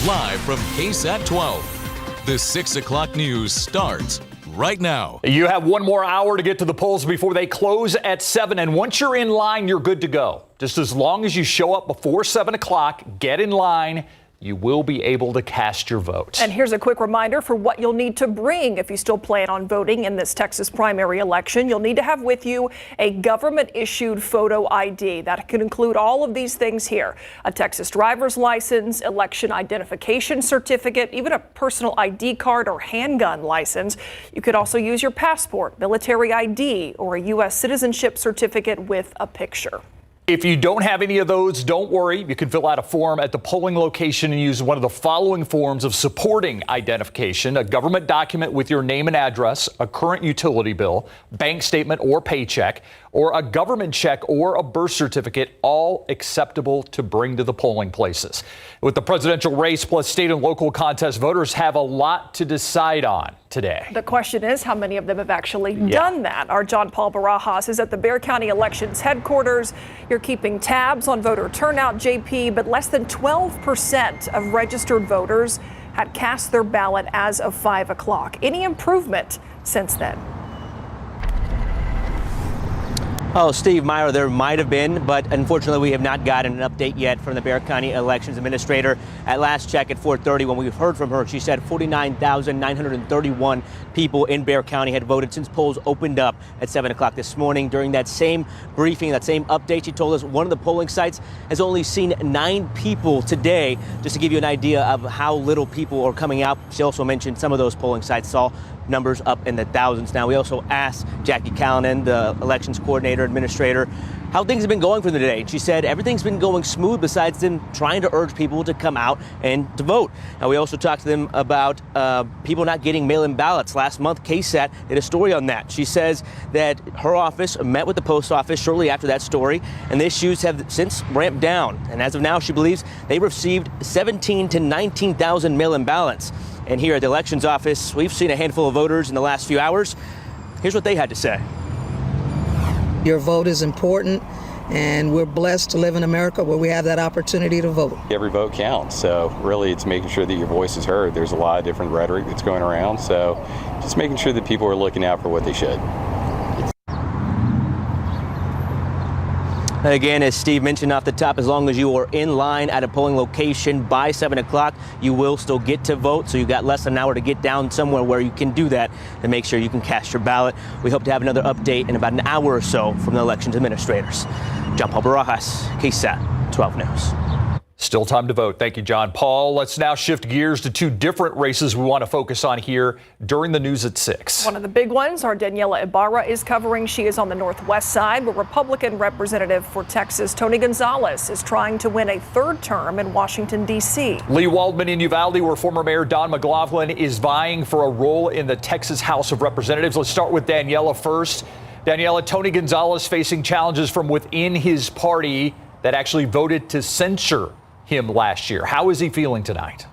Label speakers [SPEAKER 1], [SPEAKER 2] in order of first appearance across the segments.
[SPEAKER 1] Live from KSAT 12. The 6 o'clock news starts right now.
[SPEAKER 2] You have one more hour to get to the polls before they close at 7. And once you're in line, you're good to go. Just as long as you show up before 7 o'clock, get in line, you will be able to cast your vote.
[SPEAKER 3] And here's a quick reminder for what you'll need to bring if you still plan on voting in this Texas primary election. You'll need to have with you a government-issued photo ID. That could include all of these things here: a Texas driver's license, election identification certificate, even a personal ID card or handgun license. You could also use your passport, military ID, or a U.S. citizenship certificate with a picture.
[SPEAKER 2] If you don't have any of those, don't worry. You can fill out a form at the polling location and use one of the following forms of supporting identification: a government document with your name and address, a current utility bill, bank statement or paycheck, or a government check or a birth certificate, all acceptable to bring to the polling places. With the presidential race plus state and local contest, voters have a lot to decide on today.
[SPEAKER 3] The question is, how many of them have actually done that? Our John Paul Barajas is at the Bexar County Elections headquarters. You're keeping tabs on voter turnout, JP, but less than 12% of registered voters had cast their ballot as of 5 o'clock. Any improvement since then?
[SPEAKER 4] Oh, Steve Meyer, there might have been, but unfortunately we have not gotten an update yet from the Bexar County Elections Administrator. At last check at 4:30, when we heard from her, she said 49,931 people in Bexar County had voted since polls opened up at 7 o'clock this morning. During that same briefing, that same update, she told us one of the polling sites has only seen 9 people today, just to give you an idea of how little people are coming out. She also mentioned some of those polling sites saw numbers up in the thousands. Now, we also asked Jackie Callanan, the elections coordinator administrator, how things have been going for the day. She said everything's been going smooth besides them trying to urge people to come out and to vote. Now, we also talked to them about people not getting mail-in ballots. Last month, KSAT did a story on that. She says that her office met with the post office shortly after that story, and the issues have since ramped down. And as of now, she believes they received 17,000 to 19,000 mail-in ballots. And here at the elections office, we've seen a handful of voters in the last few hours. Here's what they had to say.
[SPEAKER 5] Your vote is important, and we're blessed to live in America where we have that opportunity to vote.
[SPEAKER 6] Every vote counts, so really it's making sure that your voice is heard. There's a lot of different rhetoric that's going around, so just making sure that people are looking out for what they should.
[SPEAKER 4] Again, as Steve mentioned off the top, as long as you are in line at a polling location by 7 o'clock, you will still get to vote. So you've got less than an hour to get down somewhere where you can do that to make sure you can cast your ballot. We hope to have another update in about an hour or so from the elections administrators. John Paul Barajas, KSAT 12 News.
[SPEAKER 2] Still time to vote. Thank you, John Paul. Let's now shift gears to 2 different races we want to focus on here during the news at 6.
[SPEAKER 3] One of the big ones, our Daniela Ibarra is covering. She is on the northwest side, where Republican representative for Texas, Tony Gonzalez, is trying to win a 3rd term in Washington, D.C.
[SPEAKER 2] Lee Waldman in Uvalde, where former Mayor Don McLaughlin is vying for a role in the Texas House of Representatives. Let's start with Daniela first. Daniela, Tony Gonzalez facing challenges from within his party that actually voted to censure him last year. How is he feeling tonight?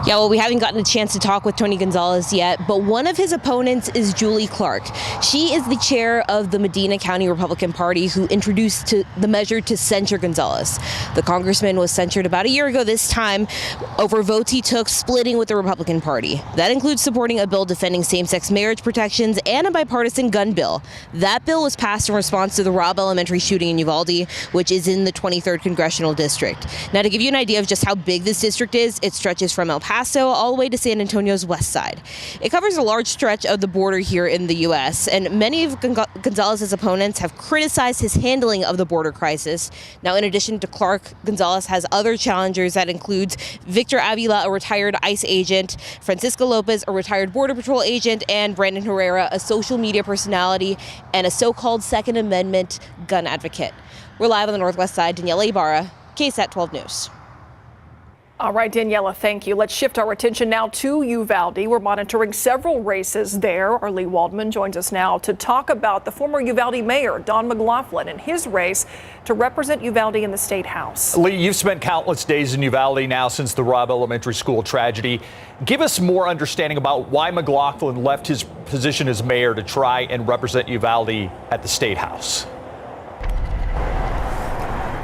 [SPEAKER 7] Yeah, well, we haven't gotten a chance to talk with Tony Gonzalez yet, but one of his opponents is Julie Clark. She is the chair of the Medina County Republican Party who introduced the measure to censure Gonzalez. The congressman was censured about a year ago this time over votes he took splitting with the Republican Party. That includes supporting a bill defending same-sex marriage protections and a bipartisan gun bill. That bill was passed in response to the Robb Elementary shooting in Uvalde, which is in the 23rd Congressional District. Now, to give you an idea of just how big this district is, it stretches from El Paso all the way to San Antonio's west side. It covers a large stretch of the border here in the U.S., and many of Gonzalez's opponents have criticized his handling of the border crisis. Now, in addition to Clark, Gonzalez has other challengers that includes Victor Avila, a retired ICE agent, Francisco Lopez, a retired Border Patrol agent, and Brandon Herrera, a social media personality and a so-called Second Amendment gun advocate. We're live on the northwest side. Daniela Ibarra, KSAT 12 News.
[SPEAKER 3] All right, Daniela, thank you. Let's shift our attention now to Uvalde. We're monitoring several races there. Our Lee Waldman joins us now to talk about the former Uvalde mayor, Don McLaughlin, and his race to represent Uvalde in the state house.
[SPEAKER 2] Lee, you've spent countless days in Uvalde now since the Robb Elementary School tragedy. Give us more understanding about why McLaughlin left his position as mayor to try and represent Uvalde at the state house.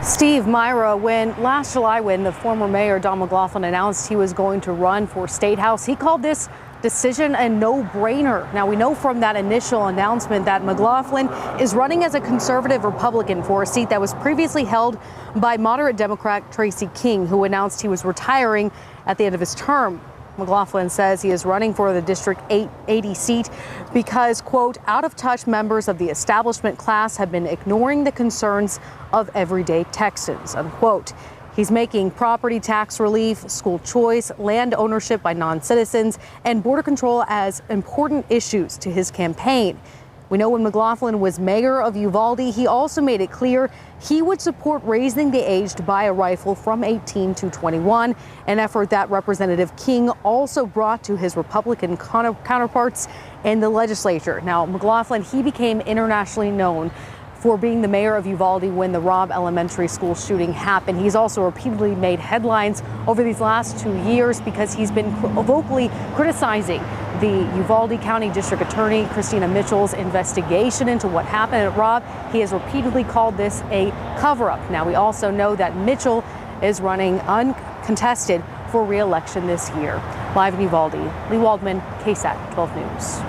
[SPEAKER 8] Steve, Myra, last July when the former mayor Don McLaughlin announced he was going to run for State House, he called this decision a no-brainer. Now, we know from that initial announcement that McLaughlin is running as a conservative Republican for a seat that was previously held by moderate Democrat Tracy King, who announced he was retiring at the end of his term. McLaughlin says he is running for the District 880 seat because, quote, out-of-touch members of the establishment class have been ignoring the concerns of everyday Texans, unquote. He's making property tax relief, school choice, land ownership by non-citizens, and border control as important issues to his campaign. We know when McLaughlin was mayor of Uvalde, he also made it clear he would support raising the age to buy a rifle from 18 to 21, an effort that Representative King also brought to his Republican counterparts in the legislature. Now, McLaughlin, he became internationally known for being the mayor of Uvalde when the Robb Elementary School shooting happened. He's also repeatedly made headlines over these last 2 years because he's been vocally criticizing the Uvalde County District Attorney Christina Mitchell's investigation into what happened at Robb. He has repeatedly called this a cover-up. Now, we also know that Mitchell is running uncontested for re-election this year. Live in Uvalde, Lee Waldman, KSAT 12 News.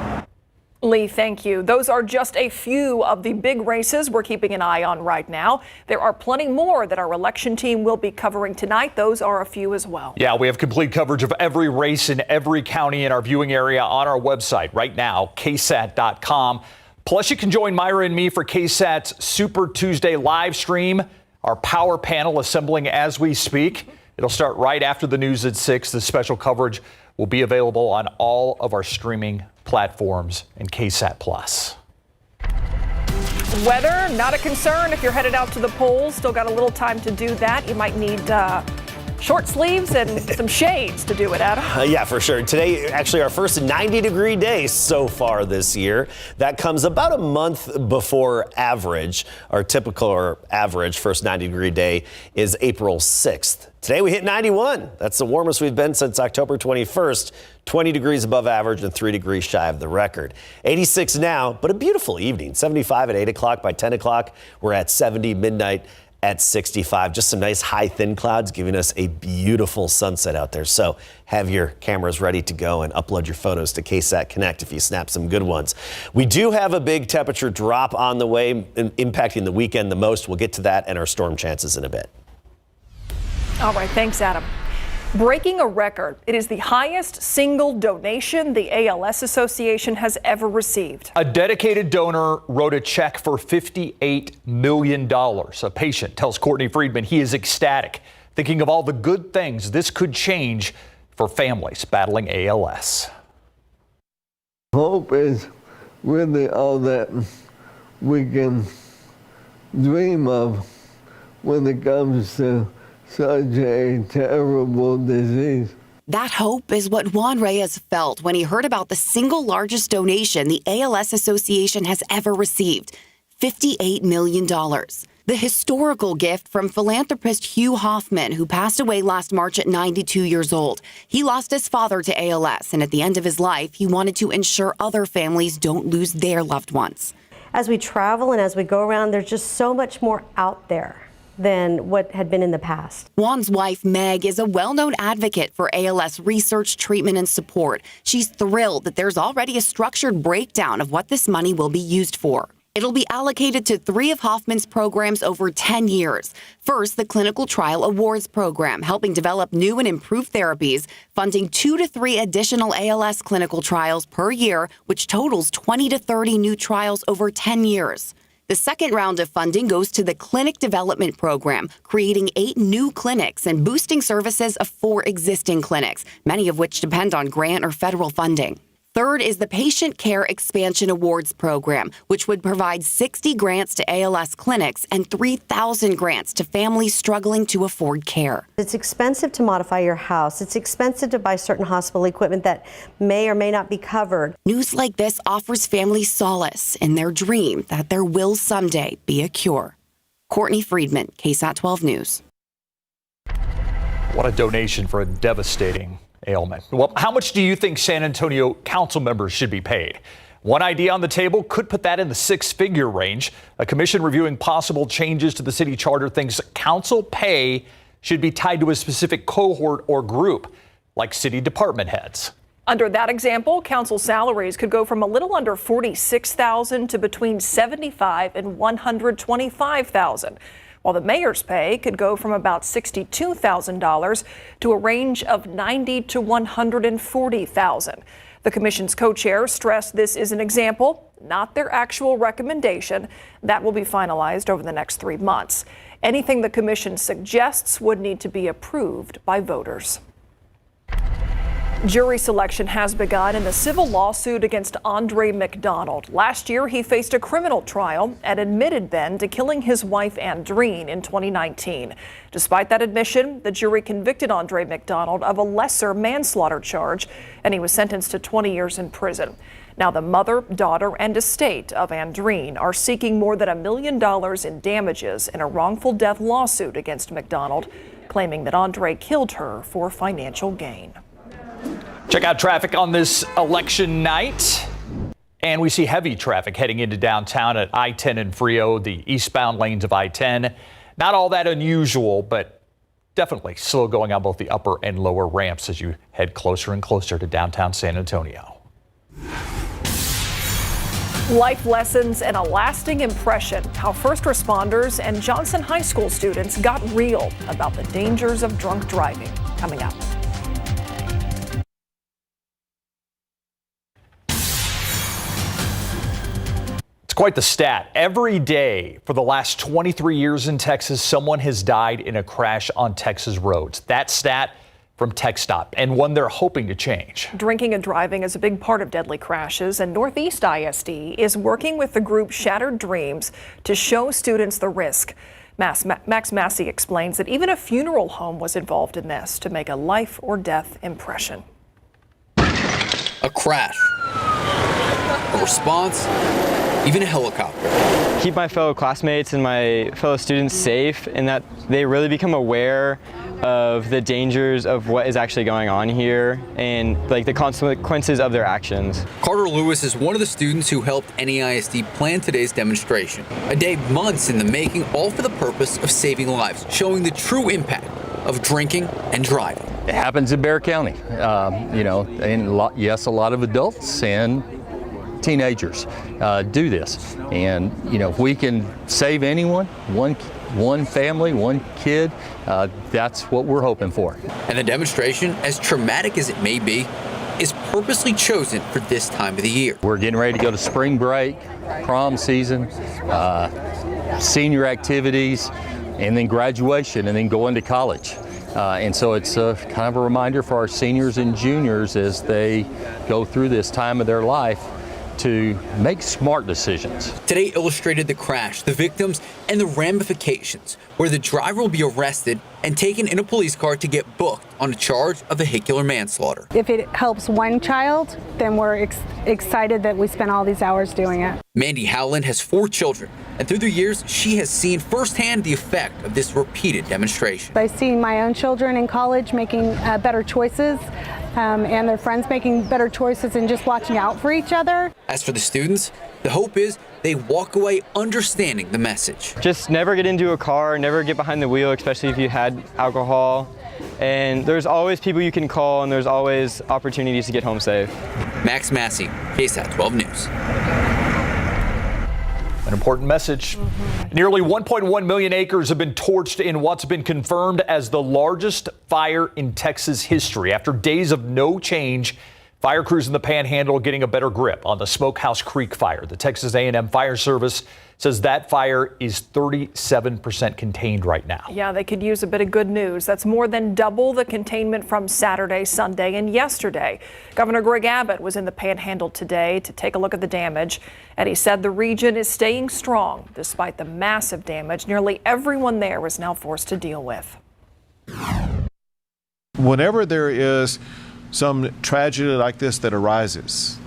[SPEAKER 3] Lee, thank you. Those are just a few of the big races we're keeping an eye on right now. There are plenty more that our election team will be covering tonight. Those are a few as well.
[SPEAKER 2] Yeah, we have complete coverage of every race in every county in our viewing area on our website right now, ksat.com. Plus, you can join Myra and me for KSAT's Super Tuesday live stream, our power panel assembling as we speak. It'll start right after the news at 6. The special coverage will be available on all of our streaming platforms and KSAT Plus.
[SPEAKER 3] Weather, not a concern if you're headed out to the polls. Still got a little time to do that. You might need short sleeves and some shades to do it, Adam.
[SPEAKER 9] Yeah, for sure. Today, actually, our first 90-degree day so far this year. That comes about a month before average. Our typical or average first 90-degree day is April 6th. Today, we hit 91. That's the warmest we've been since October 21st. 20 degrees above average and 3 degrees shy of the record. 86 now, but a beautiful evening. 75 at 8 o'clock. By 10 o'clock, we're at 70, midnight at 65. Just some nice high thin clouds giving us a beautiful sunset out there. So have your cameras ready to go and upload your photos to KSAT Connect if you snap some good ones. We do have a big temperature drop on the way, impacting the weekend the most. We'll get to that and our storm chances in a bit.
[SPEAKER 3] All right, thanks, Adam. Breaking a record. It is the highest single donation the ALS Association has ever received.
[SPEAKER 2] A dedicated donor wrote a check for $58 million. A patient tells Courtney Friedman he is ecstatic, thinking of all the good things this could change for families battling ALS.
[SPEAKER 10] Hope is really all that we can dream of when it comes to such a terrible disease.
[SPEAKER 11] That hope is what Juan Reyes felt when he heard about the single largest donation the ALS Association has ever received, $58 million. The historical gift from philanthropist Hugh Hoffman, who passed away last March at 92 years old. He lost his father to ALS, and at the end of his life, he wanted to ensure other families don't lose their loved ones.
[SPEAKER 12] As we travel and as we go around, there's just so much more out there than what had been in the past.
[SPEAKER 11] Juan's wife, Meg, is a well-known advocate for ALS research, treatment, and support. She's thrilled that there's already a structured breakdown of what this money will be used for. It'll be allocated to 3 of Hoffman's programs over 10 years. First, the Clinical Trial Awards Program, helping develop new and improved therapies, funding 2 to 3 additional ALS clinical trials per year, which totals 20 to 30 new trials over 10 years. The second round of funding goes to the Clinic Development Program, creating 8 new clinics and boosting services of 4 existing clinics, many of which depend on grant or federal funding. Third is the Patient Care Expansion Awards Program, which would provide 60 grants to ALS clinics and 3,000 grants to families struggling to afford care.
[SPEAKER 12] It's expensive to modify your house. It's expensive to buy certain hospital equipment that may or may not be covered.
[SPEAKER 11] News like this offers families solace in their dream that there will someday be a cure. Courtney Friedman, KSAT 12 News.
[SPEAKER 2] What a donation for a devastating ailment. Well, how much do you think San Antonio council members should be paid? One idea on the table could put that in the six-figure range. A commission reviewing possible changes to the city charter thinks council pay should be tied to a specific cohort or group, like city department heads.
[SPEAKER 3] Under that example, council salaries could go from a little under $46,000 to between $75,000 and $125,000, while the mayor's pay could go from about $62,000 to a range of $90,000 to $140,000. The commission's co-chair stressed this is an example, not their actual recommendation. That will be finalized over the next 3 months. Anything the commission suggests would need to be approved by voters. Jury selection has begun in the civil lawsuit against Andre McDonald. Last year, he faced a criminal trial and admitted then to killing his wife, Andreen, in 2019. Despite that admission, the jury convicted Andre McDonald of a lesser manslaughter charge, and he was sentenced to 20 years in prison. Now, the mother, daughter, and estate of Andreen are seeking more than $1 million in damages in a wrongful death lawsuit against McDonald, claiming that Andre killed her for financial gain.
[SPEAKER 2] Check out traffic on this election night. And we see heavy traffic heading into downtown at I-10 and Frio, the eastbound lanes of I-10. Not all that unusual, but definitely slow going on both the upper and lower ramps as you head closer and closer to downtown San Antonio.
[SPEAKER 3] Life lessons and a lasting impression. How first responders and Johnson High School students got real about the dangers of drunk driving. Coming up.
[SPEAKER 2] Quite the stat. Every day for the last 23 years in Texas, someone has died in a crash on Texas roads. That stat from TxDOT, and one they're hoping to change.
[SPEAKER 3] Drinking and driving is a big part of deadly crashes, and Northeast ISD is working with the group Shattered Dreams to show students the risk. Max Massey explains that even a funeral home was involved in this to make a life or death impression.
[SPEAKER 13] A crash, a response, even a helicopter.
[SPEAKER 14] Keep my fellow classmates and my fellow students safe, and that they really become aware of the dangers of what is actually going on here and like the consequences of their actions.
[SPEAKER 13] Carter Lewis is one of the students who helped NEISD plan today's demonstration. A day months in the making, all for the purpose of saving lives, showing the true impact of drinking and driving.
[SPEAKER 15] It happens in Bexar County, and yes, a lot of adults and teenagers do this, and if we can save anyone, one family, one kid, that's what we're hoping for.
[SPEAKER 13] And the demonstration, as traumatic as it may be, is purposely chosen for this time of the year.
[SPEAKER 15] We're getting ready to go to spring break, prom season, senior activities, and then graduation, and then going to college. And so it's kind of a reminder for our seniors and juniors as they go through this time of their life to make smart decisions.
[SPEAKER 13] Today illustrated the crash, the victims, and the ramifications, where the driver will be arrested and taken in a police car to get booked on a charge of vehicular manslaughter.
[SPEAKER 16] If it helps one child, then we're excited that we spent all these hours doing it.
[SPEAKER 13] Mandy Howland has 4 children, and through the years, she has seen firsthand the effect of this repeated demonstration.
[SPEAKER 16] By seeing my own children in college making better choices, and their friends making better choices and just watching out for each other.
[SPEAKER 13] As for the students, the hope is they walk away understanding the message.
[SPEAKER 14] Just never get into a car, never get behind the wheel, especially if you had alcohol. And there's always people you can call, and there's always opportunities to get home safe.
[SPEAKER 13] Max Massey, KSAT 12 News.
[SPEAKER 2] An important message. Nearly 1.1 million acres have been torched in what's been confirmed as the largest fire in Texas history. After days of no change, fire crews in the Panhandle getting a better grip on the Smokehouse Creek fire. The Texas A&M Fire Service says that fire is 37% contained right now.
[SPEAKER 3] Yeah, they could use a bit of good news. That's more than double the containment from Saturday, Sunday, and yesterday. Governor Greg Abbott was in the Panhandle today to take a look at the damage, and he said the region is staying strong despite the massive damage nearly everyone there is now forced to deal with.
[SPEAKER 17] Whenever there is some tragedy like this that arises,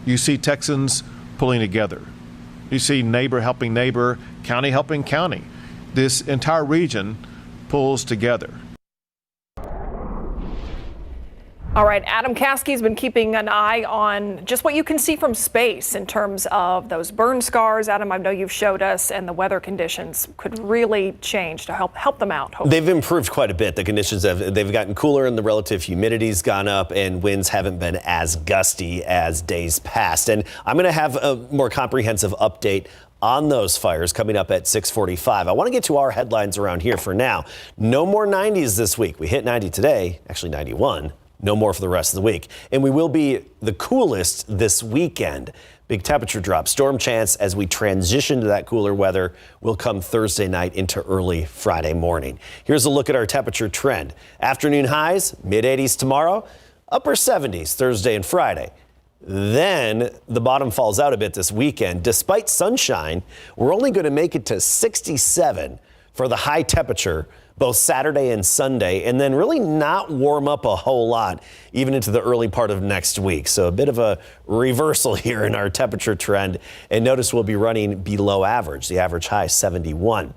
[SPEAKER 17] you see Texans pulling together. You see neighbor helping neighbor, county helping county. This entire region pulls together.
[SPEAKER 3] All right, Adam Caskey's been keeping an eye on just what you can see from space in terms of those burn scars. Adam, I know you've showed us, and the weather conditions could really change to help them out. Hopefully.
[SPEAKER 9] They've improved quite a bit. The conditions they've gotten cooler, and the relative humidity's gone up, and winds haven't been as gusty as days past. And I'm going to have a more comprehensive update on those fires coming up at 6:45. I want to get to our headlines around here for now. No more 90s this week. We hit 90 today, actually 91. No more for the rest of the week. And we will be the coolest this weekend. Big temperature drop. Storm chance as we transition to that cooler weather will come Thursday night into early Friday morning. Here's a look at our temperature trend. Afternoon highs, mid-80s tomorrow, upper 70s Thursday and Friday. Then the bottom falls out a bit this weekend. Despite sunshine, we're only going to make it to 67 for the high temperature both Saturday and Sunday, and then really not warm up a whole lot even into the early part of next week. So a bit of a reversal here in our temperature trend. And notice we'll be running below average, the average high 71.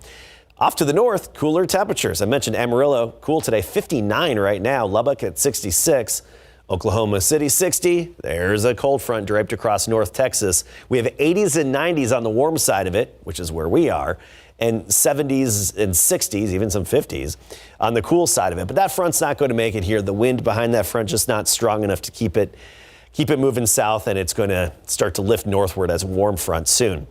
[SPEAKER 9] Off to the north, cooler temperatures. I mentioned Amarillo, cool today, 59 right now. Lubbock at 66. Oklahoma City 60. There's a cold front draped across North Texas. We have 80s and 90s on the warm side of it, which is where we are, and 70s and 60s, even some 50s on the cool side of it. But that front's not going to make it here. The wind behind that front just not strong enough to keep it moving south, and it's going to start to lift northward as a warm front soon.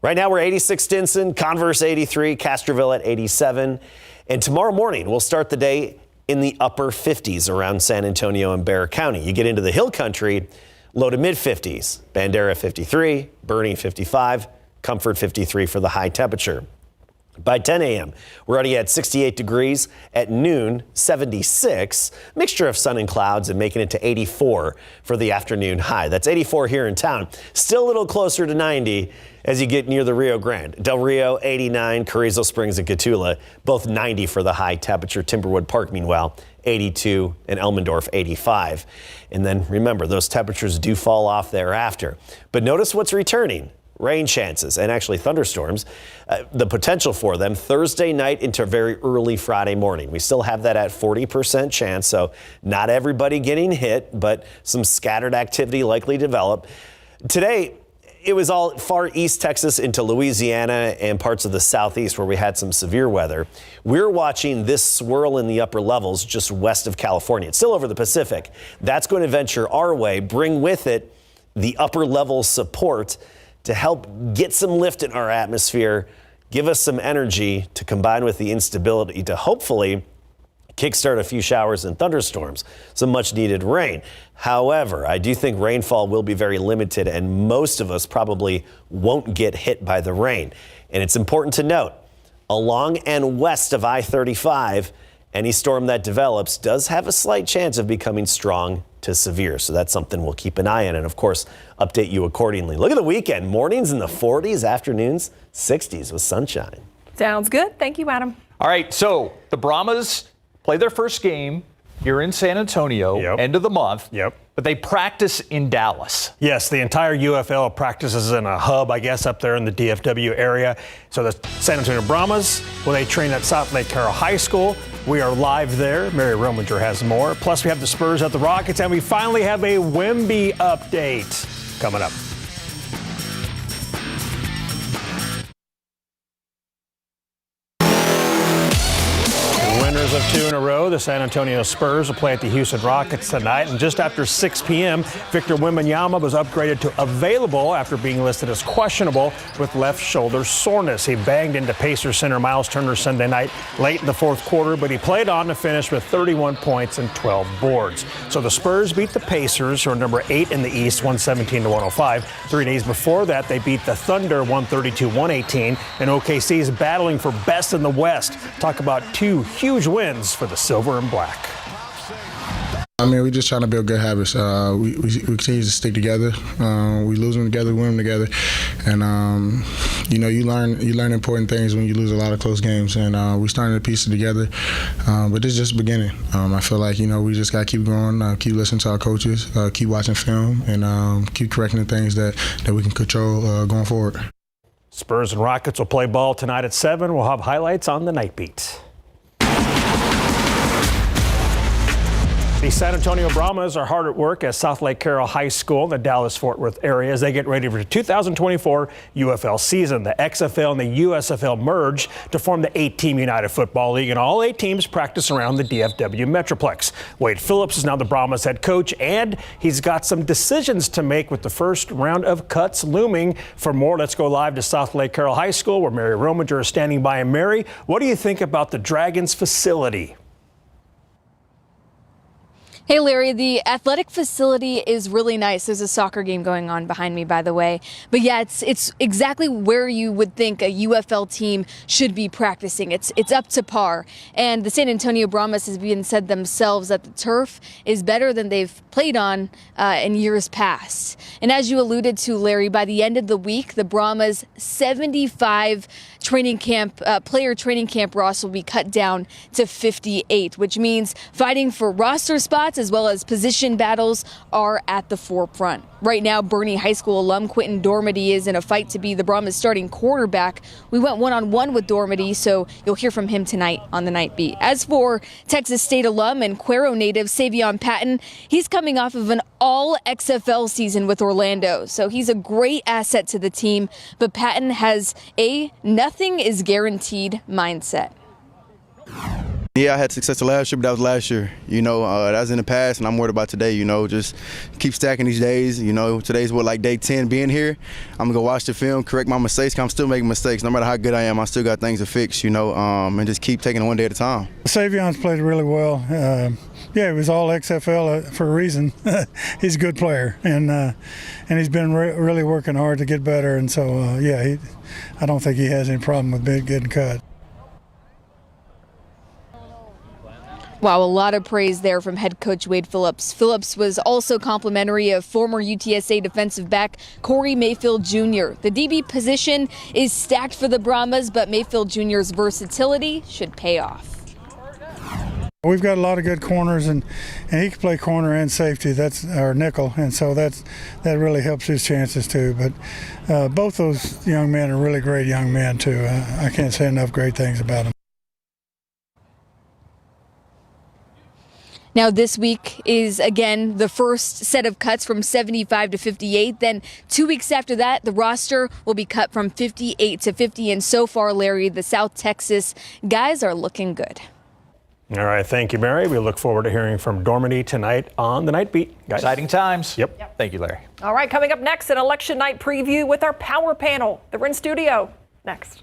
[SPEAKER 9] Right now we're 86 Stinson, Converse 83, Castroville at 87. And tomorrow morning we'll start the day in the upper 50s around San Antonio and Bexar County. You get into the hill country, low to mid 50s. Bandera 53, Boerne 55, Comfort 53 for the high temperature. By 10 a.m., we're already at 68 degrees. At noon, 76. Mixture of sun and clouds, and making it to 84 for the afternoon high. That's 84 here in town. Still a little closer to 90 as you get near the Rio Grande. Del Rio, 89. Carrizo Springs and Cotulla, both 90 for the high temperature. Timberwood Park, meanwhile, 82. And Elmendorf, 85. And then remember, those temperatures do fall off thereafter. But notice what's returning. Rain chances and actually thunderstorms, the potential for them Thursday night into very early Friday morning. We still have that at 40% chance, so not everybody getting hit, but some scattered activity likely develop. Today, it was all far east Texas into Louisiana and parts of the southeast where we had some severe weather. We're watching this swirl in the upper levels just west of California. It's still over the Pacific. That's going to venture our way, bring with it the upper level support to help get some lift in our atmosphere, give us some energy to combine with the instability to hopefully kickstart a few showers and thunderstorms, some much needed rain. However, I do think rainfall will be very limited, and most of us probably won't get hit by the rain. And it's important to note, along and west of I-35, any storm that develops does have a slight chance of becoming strong to severe. So that's something we'll keep an eye on and, of course, update you accordingly. Look at the weekend. Mornings in the 40s, afternoons 60s with sunshine.
[SPEAKER 3] Sounds good. Thank you, Adam.
[SPEAKER 2] All right, so the Brahmas play their first game here in San Antonio, end of the month. But they practice in Dallas.
[SPEAKER 18] Yes, the entire UFL practices in a hub, I guess, up there in the DFW area. So the San Antonio Brahmas, well, they train at South Lake Carroll High School. We are live there. Mary Rominger has more. Plus, we have the Spurs at the Rockets, and we finally have a Wemby update coming up. Winners of two in a row, the San Antonio Spurs will play at the Houston Rockets tonight. And just after 6 p.m., Victor Wembanyama was upgraded to available after being listed as questionable with left shoulder soreness. He banged into Pacers center Miles Turner Sunday night late in the fourth quarter, but he played on to finish with 31 points and 12 boards. So the Spurs beat the Pacers, who are number 8 in the East, 117-105. 3 days before that, they beat the Thunder 132-118. And OKC is battling for best in the West. Talk about two huge wins for the Silver and Black.
[SPEAKER 19] I mean, we're just trying to build good habits. We continue to stick together. We lose them together, win them together, and you learn important things when you lose a lot of close games. And we're starting to piece it together, but this is just the beginning. I feel like we just got to keep going, keep listening to our coaches, keep watching film, and keep correcting the things that we can control going forward.
[SPEAKER 18] Spurs and Rockets will play ball tonight at 7. We'll have highlights on the Night Beat. The San Antonio Brahmas are hard at work at South Lake Carroll High School in the Dallas-Fort Worth area as they get ready for the 2024 UFL season. The XFL and the USFL merge to form the 8-team United Football League, and all 8 teams practice around the DFW Metroplex. Wade Phillips is now the Brahmas head coach, and he's got some decisions to make with the first round of cuts looming. For more, let's go live to South Lake Carroll High School, where Mary Rominger is standing by. And Mary, what do you think about the Dragons facility?
[SPEAKER 20] Hey, Larry, the athletic facility is really nice. There's a soccer game going on behind me, by the way. But yeah, it's exactly where you would think a UFL team should be practicing. It's up to par. And the San Antonio Brahmas has even said themselves that the turf is better than they've played on in years past. And as you alluded to, Larry, by the end of the week, the Brahmas' 75 player training camp roster will be cut down to 58, which means fighting for roster spots as well as position battles are at the forefront. Right now, Bernie High School alum Quentin Dormady is in a fight to be the Brahmas' starting quarterback. We went one-on-one with Dormady, so you'll hear from him tonight on the Night Beat. As for Texas State alum and Cuero native Savion Patton, he's coming off of an all-XFL season with Orlando, so he's a great asset to the team. But Patton has a nothing is guaranteed mindset.
[SPEAKER 21] Yeah, I had success last year, but that was last year. You know, that was in the past, and I'm worried about today. You know, just keep stacking these days. You know, today's like day 10 being here. I'm going to go watch the film, correct my mistakes, 'cause I'm still making mistakes. No matter how good I am, I still got things to fix, you know, and just keep taking it one day at a time.
[SPEAKER 22] Savion's played really well. Yeah, he was all XFL for a reason. He's a good player, and he's been really working hard to get better. And so, yeah, I don't think he has any problem with getting cut.
[SPEAKER 20] Wow, a lot of praise there from head coach Wade Phillips. Phillips was also complimentary of former UTSA defensive back Corey Mayfield Jr. The DB position is stacked for the Brahmas, but Mayfield Jr.'s versatility should pay off.
[SPEAKER 22] We've got a lot of good corners, and he can play corner and safety. That's our nickel, and so that really helps his chances too. But both those young men are really great young men too. I can't say enough great things about them.
[SPEAKER 20] Now, this week is, again, the first set of cuts from 75 to 58. Then 2 weeks after that, the roster will be cut from 58 to 50. And so far, Larry, the South Texas guys are looking good.
[SPEAKER 18] All right. Thank you, Mary. We look forward to hearing from Dormady tonight on the Night Beat. Guys.
[SPEAKER 2] Exciting times.
[SPEAKER 18] Yep.
[SPEAKER 2] Thank you, Larry.
[SPEAKER 3] All right, coming up next, an election night preview with our power panel. They're in studio next.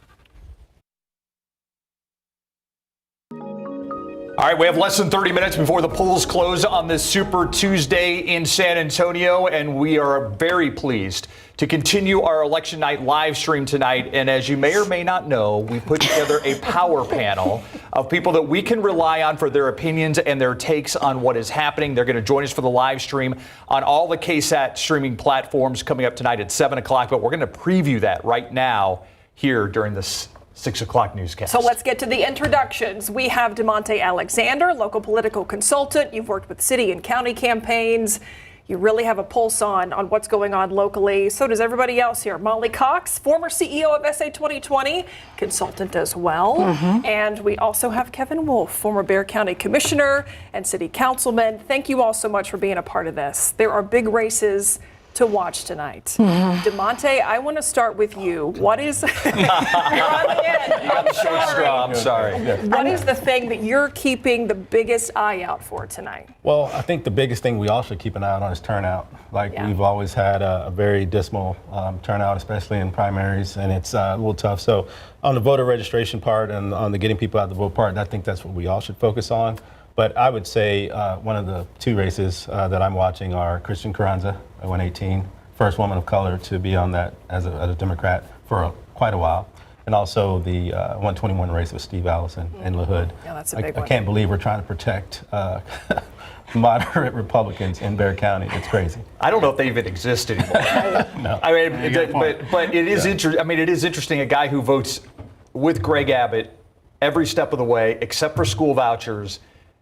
[SPEAKER 2] All right, we have less than 30 minutes before the polls close on this Super Tuesday in San Antonio, and we are very pleased to continue our election night live stream tonight. And as you may or may not know, we put together a power panel of people that we can rely on for their opinions and their takes on what is happening. They're going to join us for the live stream on all the KSAT streaming platforms coming up tonight at 7 o'clock, but we're going to preview that right now here during this 6 o'clock newscast.
[SPEAKER 3] So let's get to the introductions. We have DeMonte Alexander, local political consultant. You've worked with city and county campaigns. You really have a pulse on what's going on locally. So does everybody else here. Molly Cox, former CEO of SA 2020, consultant as well. And we also have Kevin Wolf, former Bexar County Commissioner and City Councilman. Thank you all so much for being a part of this. There are big races to watch tonight. DeMonte, I want to start with you. What is you're on the end.
[SPEAKER 2] You got the short straw. I'm sorry.
[SPEAKER 3] What is the thing that you're keeping the biggest eye out for tonight?
[SPEAKER 23] Well, I think the biggest thing we all should keep an eye out on is turnout. We've always had a very dismal turnout, especially in primaries, and it's a little tough. So on the voter registration part and on the getting people out the vote part, I think that's what we all should focus on. But I would say one of the two races that I'm watching are Christian Carranza at 118, first woman of color to be on that as a Democrat for quite a while, and also the 121 race with Steve Allison in La Hood.
[SPEAKER 3] Yeah, that's a big one.
[SPEAKER 23] I can't believe we're trying to protect moderate Republicans in Bexar County. It's crazy.
[SPEAKER 2] I don't know if they even exist anymore.
[SPEAKER 23] No.
[SPEAKER 2] I mean, but it is interesting. I mean, it is interesting. A guy who votes with Greg Abbott every step of the way, except for school vouchers,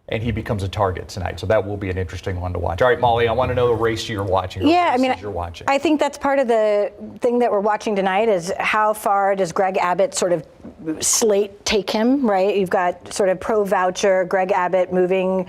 [SPEAKER 2] and he becomes a target tonight. So that will be an interesting one to watch. All right, Molly, I want to know the race you're watching.
[SPEAKER 24] Yeah, I mean,
[SPEAKER 2] you're watching.
[SPEAKER 24] I think that's part of the thing that we're watching tonight is how far does Greg Abbott sort of slate take him, right? You've got sort of pro-voucher, Greg Abbott moving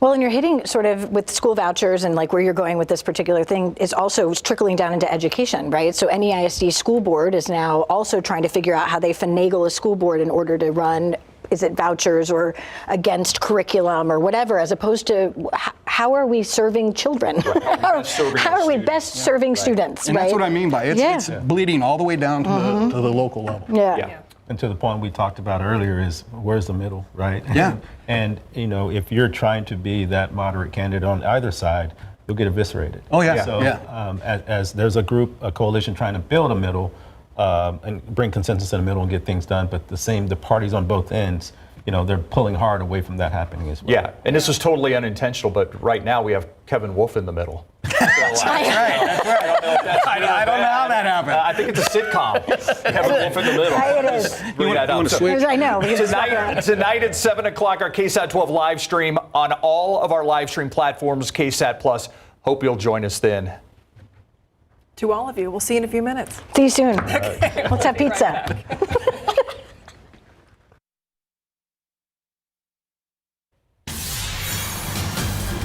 [SPEAKER 24] Well, and you're hitting sort of with school vouchers and like where you're going with this particular thing is also trickling down into education, right? So NEISD school board is now also trying to figure out how they finagle a school board in order to run, is it vouchers or against curriculum or whatever, as opposed to how are we serving children? How are we best serving students,
[SPEAKER 1] And
[SPEAKER 24] right?
[SPEAKER 1] that's what I mean by it. It's bleeding all the way down to, to the local level.
[SPEAKER 24] Yeah.
[SPEAKER 23] And to the point we talked about earlier is where's the middle, right?
[SPEAKER 1] Yeah.
[SPEAKER 23] And you know, if you're trying to be that moderate candidate on either side, you'll get eviscerated.
[SPEAKER 1] Oh, yeah.
[SPEAKER 23] So
[SPEAKER 1] Yeah.
[SPEAKER 23] as there's a coalition trying to build a middle and bring consensus in the middle and get things done, but the parties on both ends, you know, they're pulling hard away from that happening as well.
[SPEAKER 2] Yeah, and this is totally unintentional, but right now we have Kevin Wolf in the middle.
[SPEAKER 1] That's right. I don't know how that happened.
[SPEAKER 2] I think it's a sitcom. Kevin Wolf in the middle.
[SPEAKER 24] It is.
[SPEAKER 2] Bring that up.
[SPEAKER 24] I know.
[SPEAKER 2] Tonight at 7 o'clock, our KSAT 12 live stream on all of our live stream platforms, KSAT Plus. Hope you'll join us then.
[SPEAKER 3] To all of you, we'll see you in a few minutes.
[SPEAKER 24] See you soon. Let's have pizza.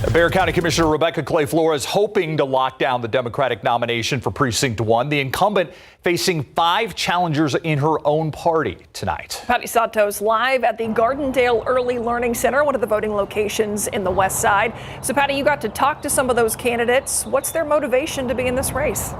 [SPEAKER 2] Bexar County Commissioner Rebecca Clay Flores hoping to lock down the Democratic nomination for Precinct 1. The incumbent facing 5 challengers in her own party tonight.
[SPEAKER 3] Patty Santos live at the Gardendale Early Learning Center, one of the voting locations in the West Side. So, Patty, you got to talk to some of those candidates. What's their motivation to be in this race?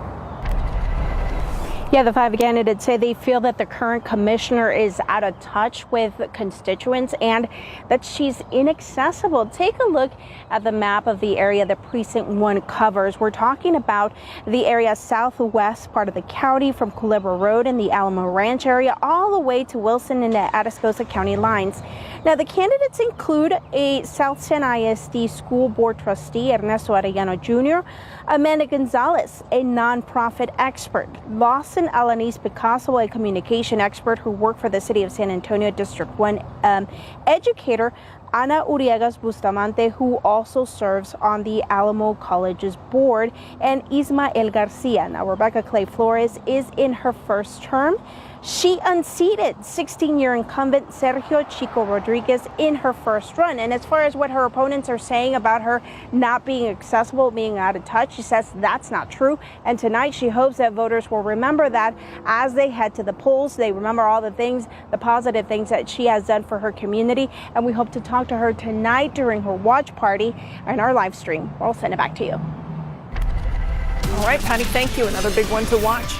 [SPEAKER 4] Yeah, the 5 candidates say they feel that the current commissioner is out of touch with constituents and that she's inaccessible. Take a look at the map of the area that Precinct 1 covers. We're talking about the area southwest part of the county from Culebra Road and the Alamo Ranch area all the way to Wilson and the Atascosa County lines. Now, the candidates include a South San ISD School Board trustee, Ernesto Arellano Jr., Amanda Gonzalez, a nonprofit expert, Lawson Alanis Picasso, a communication expert who worked for the City of San Antonio District 1 educator, Ana Uriegas Bustamante, who also serves on the Alamo College's board, and Ismael Garcia. Now, Rebecca Clay Flores is in her first term. She unseated 16-year incumbent Sergio Chico Rodriguez in her first run. And as far as what her opponents are saying about her not being accessible, being out of touch, she says that's not true. And tonight she hopes that voters will remember that as they head to the polls. They remember all the things, the positive things that she has done for her community. And we hope to talk to her tonight during her watch party and our live stream. We'll send it back to you.
[SPEAKER 3] All right, Patty, thank you. Another big one to watch.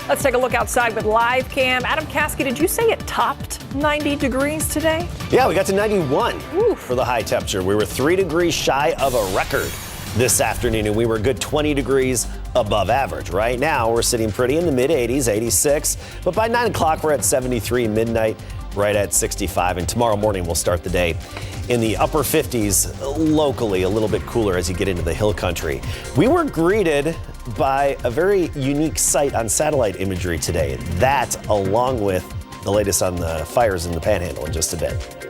[SPEAKER 3] Let's take a look outside with live cam. Adam Caskey, did you say it topped 90 degrees today?
[SPEAKER 9] Yeah, we got to 91 for the high temperature. We were 3 degrees shy of a record this afternoon, and we were a good 20 degrees above average. Right now, we're sitting pretty in the mid 80s, 86, but by 9 o'clock, we're at 73, midnight, right at 65, and tomorrow morning, we'll start the day in the upper 50s, locally, a little bit cooler as you get into the hill country. We were greeted by a very unique sight on satellite imagery today. That, along with the latest on the fires in the Panhandle in just a bit.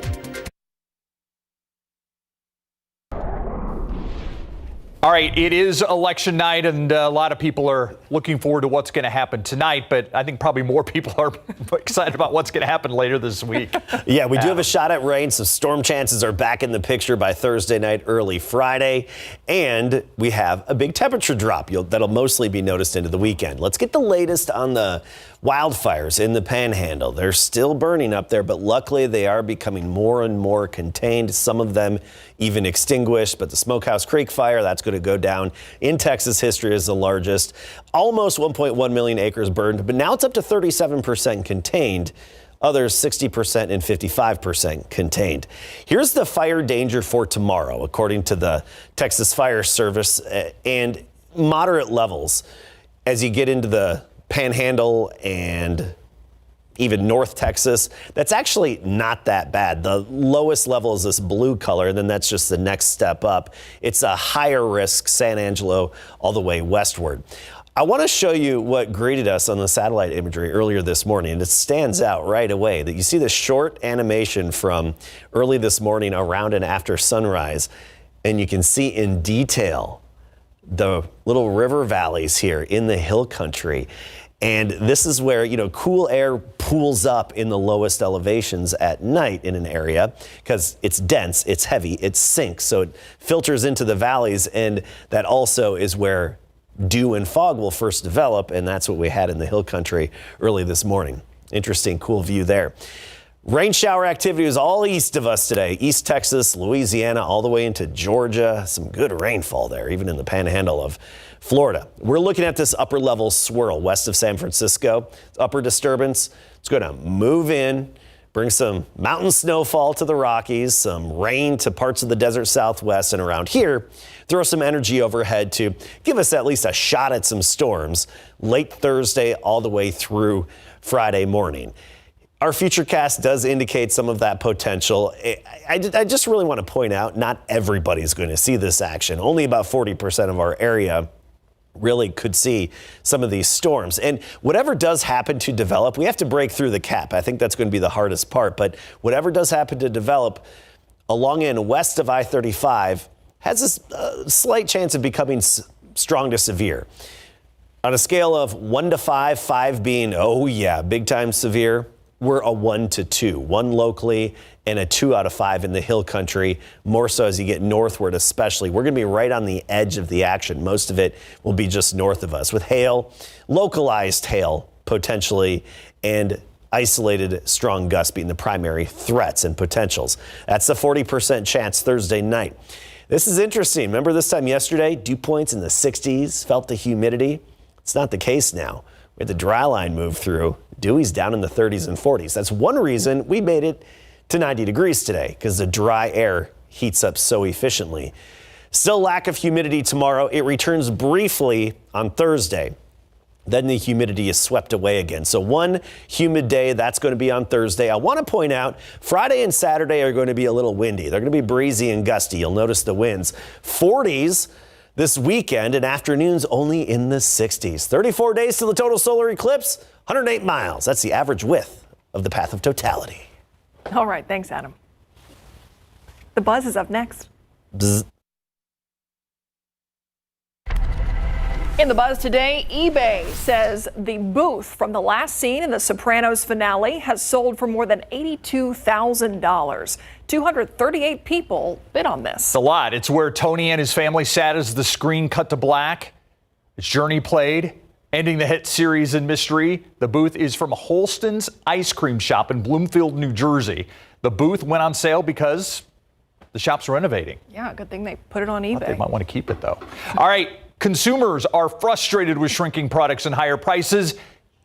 [SPEAKER 2] All right, it is election night, and a lot of people are looking forward to what's going to happen tonight, but I think probably more people are excited about what's going to happen later this week.
[SPEAKER 9] Yeah, we do have a shot at rain, so storm chances are back in the picture by Thursday night, early Friday, and we have a big temperature drop that'll mostly be noticed into the weekend. Let's get the latest on the wildfires in the Panhandle. They're still burning up there, but luckily they are becoming more and more contained. Some of them even extinguished, but the Smokehouse Creek fire, that's going to go down in Texas history as the largest. Almost 1.1 million acres burned, but now it's up to 37% contained. Others 60% and 55% contained. Here's the fire danger for tomorrow, according to the Texas Fire Service, and moderate levels as you get into the Panhandle and even North Texas. That's actually not that bad. The lowest level is this blue color, and then that's just the next step up. It's a higher risk San Angelo all the way westward. I want to show you what greeted us on the satellite imagery earlier this morning, and it stands out right away that you see the short animation from early this morning around and after sunrise, and you can see in detail the little river valleys here in the hill country. And this is where, cool air pools up in the lowest elevations at night in an area because it's dense, it's heavy, it sinks. So it filters into the valleys, and that also is where dew and fog will first develop. And that's what we had in the hill country early this morning. Interesting, cool view there. Rain shower activity was all east of us today. East Texas, Louisiana, all the way into Georgia. Some good rainfall there, even in the panhandle of Florida. We're looking at this upper level swirl west of San Francisco. Upper disturbance. It's going to move in, bring some mountain snowfall to the Rockies, some rain to parts of the desert Southwest, and around here, throw some energy overhead to give us at least a shot at some storms late Thursday all the way through Friday morning. Our futurecast does indicate some of that potential. I just really want to point out, not everybody's going to see this action. Only about 40% of our area really could see some of these storms. And whatever does happen to develop, we have to break through the cap. I think that's going to be the hardest part. But whatever does happen to develop along and west of I-35 has a slight chance of becoming strong to severe. On a scale of 1 to 5, 5 being, oh yeah, big time severe, we're a 1 to 2, 1 locally and a 2 out of 5 in the hill country, more so as you get northward especially. We're going to be right on the edge of the action. Most of it will be just north of us with hail, localized hail potentially, and isolated strong gusts being the primary threats and potentials. That's the 40% chance Thursday night. This is interesting. Remember this time yesterday, dew points in the 60s, felt the humidity? It's not the case now. We had the dry line move through. Dewey's down in the 30s and 40s. That's one reason we made it to 90 degrees today, because the dry air heats up so efficiently. Still lack of humidity tomorrow. It returns briefly on Thursday. Then the humidity is swept away again. So one humid day, that's going to be on Thursday. I want to point out Friday and Saturday are going to be a little windy. They're going to be breezy and gusty. You'll notice the winds. 40s this weekend, and afternoons only in the 60s. 34 days to the total solar eclipse, 108 miles. That's the average width of the path of totality.
[SPEAKER 3] All right, thanks, Adam. The Buzz is up next.
[SPEAKER 9] Bzz.
[SPEAKER 3] In the Buzz today, eBay says the booth from the last scene in The Sopranos finale has sold for more than $82,000. 238 people bid on this.
[SPEAKER 2] It's a lot. It's where Tony and his family sat as the screen cut to black. Its journey played, ending the hit series in mystery. The booth is from Holston's Ice Cream Shop in Bloomfield, New Jersey. The booth went on sale because the shop's renovating.
[SPEAKER 3] Yeah, good thing they put it on eBay.
[SPEAKER 2] They might want to keep it, though. All right. Consumers are frustrated with shrinking products and higher prices.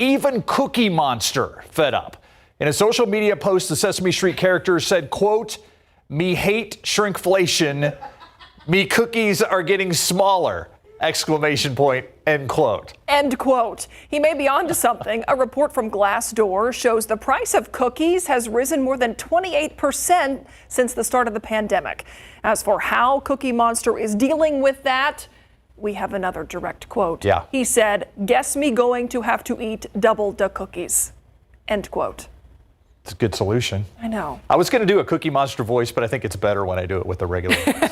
[SPEAKER 2] Even Cookie Monster fed up. In a social media post, the Sesame Street character said, quote, "Me hate shrinkflation. Me cookies are getting smaller." Exclamation point, end quote.
[SPEAKER 3] End quote. He may be onto something. A report from Glassdoor shows the price of cookies has risen more than 28% since the start of the pandemic. As for how Cookie Monster is dealing with that, we have another direct quote.
[SPEAKER 2] Yeah.
[SPEAKER 3] He said, "Guess me going to have to eat double the cookies." End quote.
[SPEAKER 2] It's a good solution.
[SPEAKER 3] I know.
[SPEAKER 2] I was going to do a Cookie Monster voice, but I think it's better when I do it with a regular voice.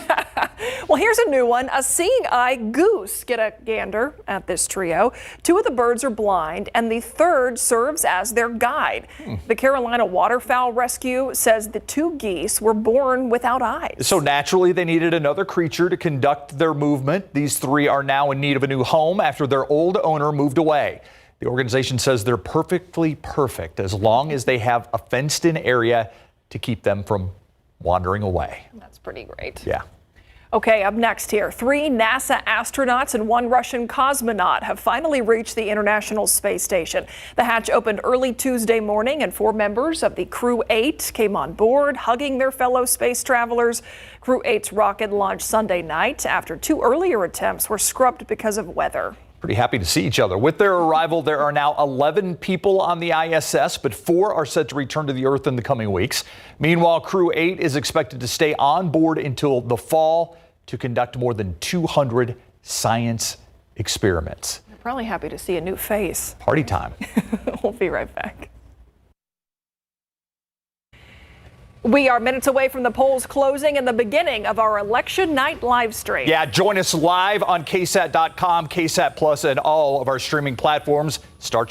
[SPEAKER 3] Well, here's a new one. A seeing eye goose. Get a gander at this trio. 2 of the birds are blind, and the third serves as their guide. The Carolina Waterfowl Rescue says the 2 geese were born without eyes.
[SPEAKER 2] So naturally, they needed another creature to conduct their movement. These 3 are now in need of a new home after their old owner moved away. The organization says they're perfectly perfect as long as they have a fenced-in area to keep them from wandering away.
[SPEAKER 3] That's pretty great.
[SPEAKER 2] Yeah.
[SPEAKER 3] Okay, up next here, 3 NASA astronauts and 1 Russian cosmonaut have finally reached the International Space Station. The hatch opened early Tuesday morning, and 4 members of the Crew 8 came on board, hugging their fellow space travelers. Crew 8's rocket launched Sunday night after 2 earlier attempts were scrubbed because of weather.
[SPEAKER 2] Pretty happy to see each other. With their arrival, there are now 11 people on the ISS, but 4 are set to return to the Earth in the coming weeks. Meanwhile, Crew 8 is expected to stay on board until the fall to conduct more than 200 science experiments.
[SPEAKER 3] They're probably happy to see a new face.
[SPEAKER 2] Party time.
[SPEAKER 3] We'll be right back. We are minutes away from the polls closing and the beginning of our election night live stream.
[SPEAKER 2] Yeah, join us live on KSAT.com, KSAT Plus, and all of our streaming platforms. Start